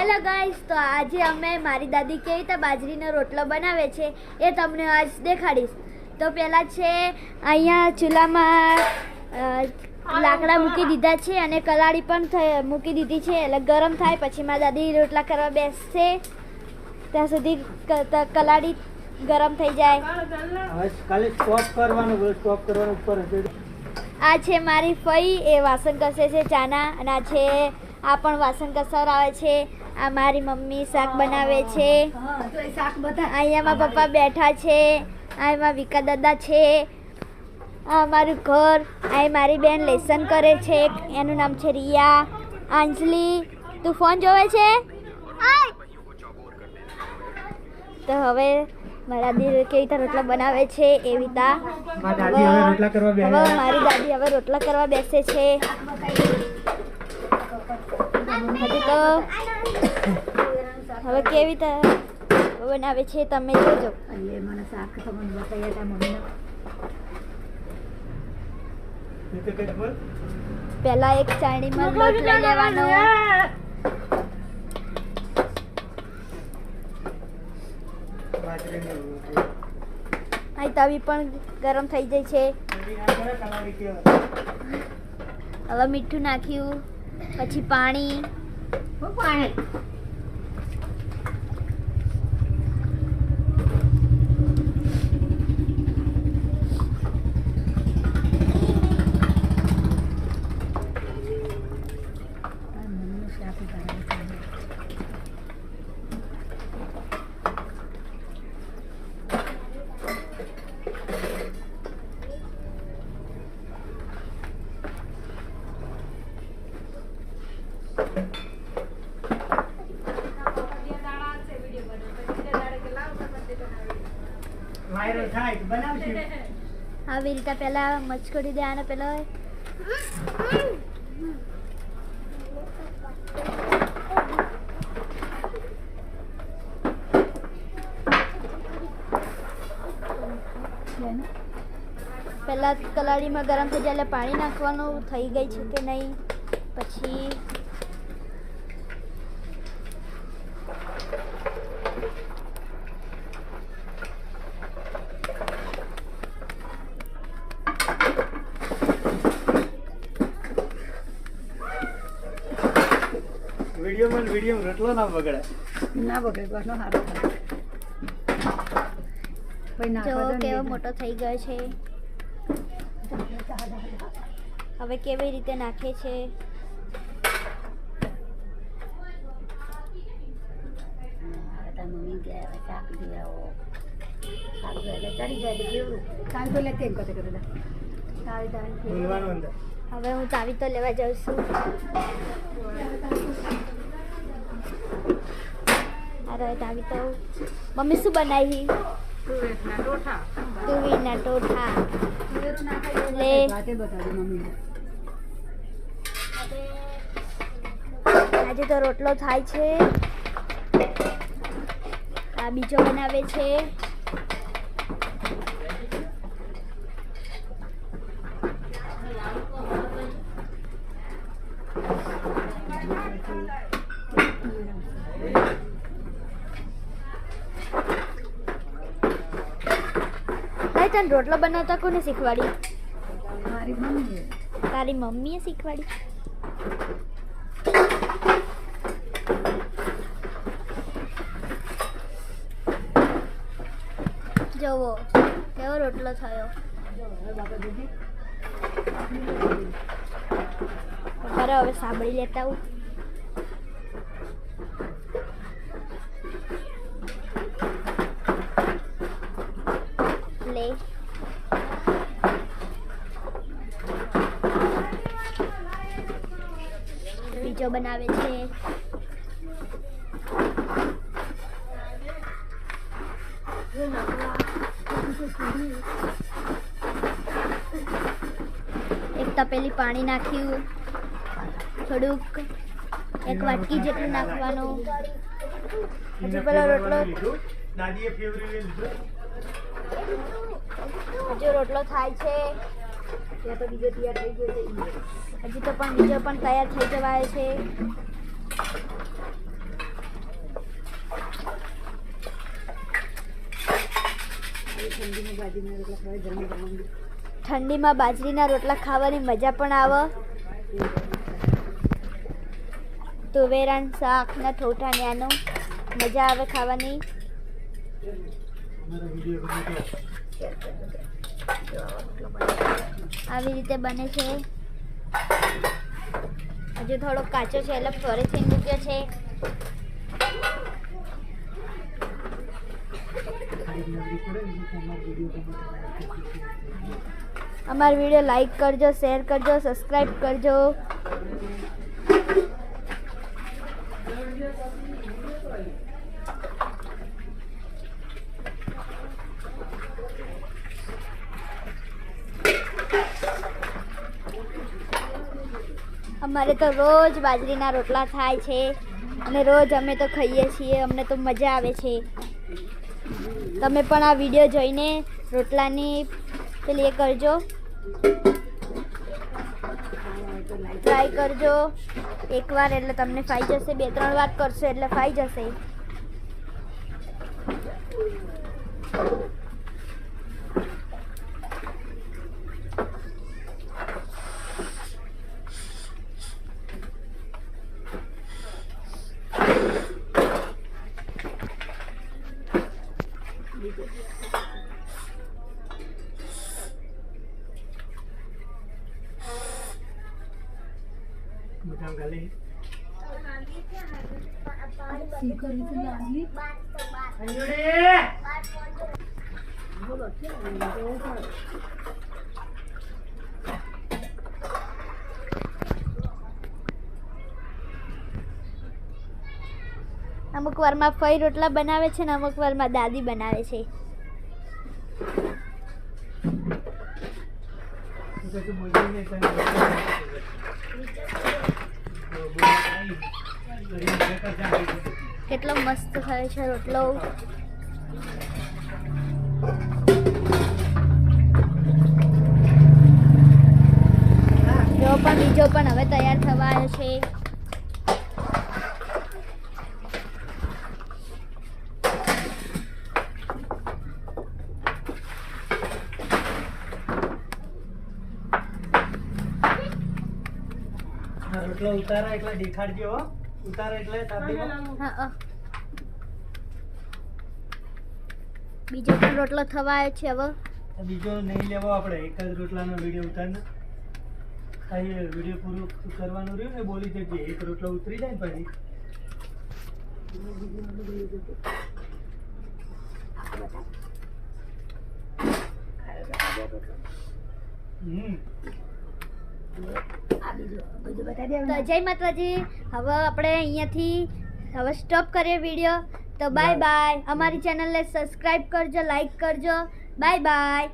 Hello guys, તો આજે અમે મારી દાદી કેવી રીતે બાજરીનો રોટલો બનાવે છે એ તમને આજ દેખાડીશ. તો પહેલા છે અહીંયા ચૂલામાં લાકડા મૂકી દીધા છે અને કલાડી પણ મૂકી દીધી છે. એટલે ગરમ થાય પછી મારી દાદી રોટલા કરવા બેસશે ત્યાં સુધી કલાડી ગરમ થઈ જાય. ખાલી સ્ટોપ કરવાનું ઉપર હશે. આ છે મારી ફઈ, એ વાસણ ઘસે છે ચાના, અને આ છે આ પણ વાસણ ઘસર આવે છે. આ મારી મમ્મી શાક બનાવે છે. અહીંયા મારા પપ્પા બેઠા છે. આ મારા વિકા દાદા છે. આ મારું ઘર. આ મારી બેન લેસન કરે છે, એનું નામ છે રિયા. અંજલિ, તું ફોન જોવે છે? તો હવે મારા દાદી કેવી રીતે રોટલા બનાવે છે એવી રીતે મારી દાદી હવે રોટલા કરવા બેસે છે. હજી તો હવે કેવી રીતે બનાવે છે તમે જોજો. પહેલા એક ચાળણીમાં લોટ લઈ લેવાનો. આ તવી પણ ગરમ થઈ જાય છે. હવે મીઠું નાખ્યું, પછી પાણી. આવી રીતે પેલા મચકોડી દેવાનો. પેલો પેલા કલાડીમાં ગરમ થઈ જાય એટલે પાણી નાખવાનું. થઈ ગઈ છે કે નહીં. પછી વિડીયો રોટલો ના બગડે. જો કેવો મોટો થઈ ગયો છે. હવે કેવી રીતે નાખે છે. હવે હું ચાવી તો લેવા જાઉં છું. અરે ચાવી તો મમ્મી શું બનાવી? તુવેરના ટોઠા. લે આજે તો રોટલો થાય છે. આ બીજો બનાવે છે. તને રોટલો બનાવતા કોને શીખવાડી? તારી મમ્મીએ શીખવાડી. જોવો કેવો રોટલો થયો. હવે સાંભળી લેતા હું. બીજો બનાવે છે. એક તપેલી પાણી નાખ્યું, થોડુંક એક વાટકી જેટલું નાખવાનું. હજી પેલો રોટલો હજુ રોટલો થાય છે. હજી તો પણ બીજો પણ તૈયાર થઈ જવાય છે. ઠંડીમાં બાજરીના રોટલા ખાવાની મજા પણ આવે. તુવેરાન શાક ને ઠોઠા ન્યાનું મજા આવે ખાવાની. અમારા વિડીયો ગમે તો આવી રીતે બને છે. હજુ થોડો કાચો છે એટલે ફરીથી મૂક્યો છે. અમારો વિડીયો લાઈક કરજો, શેર કરજો, સબસ્ક્રાઈબ કરજો. અમારે તો રોજ બાજરીના રોટલા થાય છે અને રોજ અમે તો ખાઈએ છીએ. અમને તો મજા આવે છે. તમે પણ આ વિડીયો જોઈને રોટલાની પેલી એ કરજો, ટ્રાય કરજો એકવાર એટલે તમને ફાઈ જશે. 2-3 વાર કરશો એટલે ફાઈ જશે. બધા ગાલી અમુક વારમાં ફઈ રોટલા બનાવે છે ને અમુક વારમાં દાદી બનાવે છે. કેટલો મસ્ત થયો છે રોટલો. જો પણ બીજો પણ હવે તૈયાર થવા આવ્યો છે. રોટલો ઉતારા એટલે દેખાડજો હો. ઉતારા એટલે તાપીમાં હા, બીજો પણ રોટલો થવા આવ્યો છે હવે. બીજો નહીં લેવો આપણે. એક જ રોટલાનો વિડીયો ઉતારને વિડીયો પૂરું કરવાનું રહ્યું ને બોલી દેજે. એક રોટલો ઉતરી જાય ને પછી તો જય માતાજી. હવે આપણે અહીંયાથી હવે સ્ટોપ કરીએ વિડીયો. તો બાય બાય. અમારી ચેનલને સબસ્ક્રાઈબ કરજો, લાઈક કરજો. Bye bye.